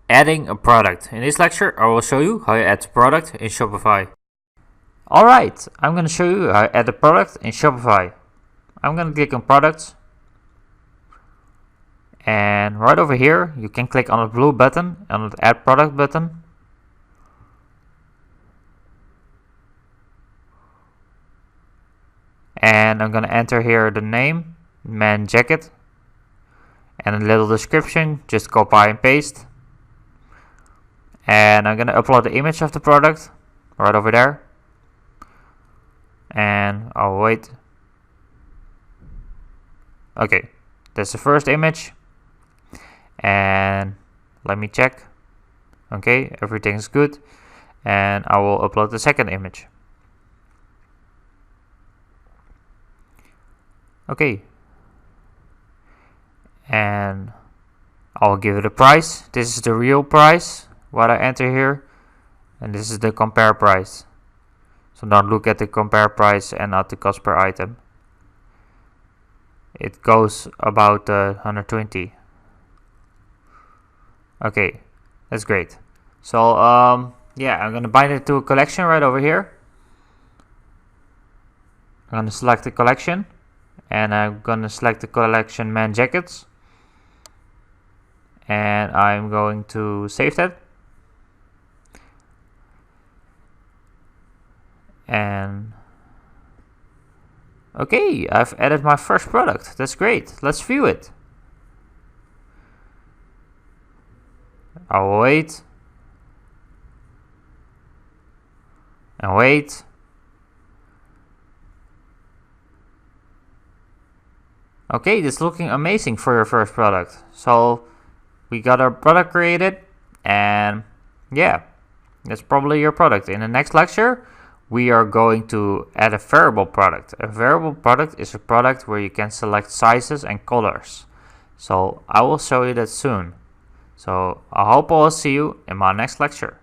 Adding a product. In this lecture, I will show you how you add a product in Shopify. Alright, I'm going to show you how to add a product in Shopify. I'm going to click on products. And right over here, you can click on the blue button, on the add product button. And I'm going to enter here the name, man jacket. And a little description, just copy and paste. And I'm going to upload the image of the product right over there. And I'll wait. Okay, that's the first image. And let me check. Okay, everything's good. And I will upload the second image. Okay. And I'll give it a price. This is the real price, what I enter here. And this is the compare price. So don't look at the compare price and not the cost per item. It goes about 120. Okay, that's great. So yeah, I'm gonna bind it to a collection right over here. I'm gonna select the collection, and I'm gonna select the collection man jackets, and I'm going to save that. And okay, I've added my first product. That's great. Let's view it. I'll wait. And wait. Okay, this is looking amazing for your first product. So we got our product created, and yeah, that's probably your product. In the next lecture, we are going to add a variable product. A variable product is a product where you can select sizes and colors. So I will show you that soon. So I hope I will see you in my next lecture.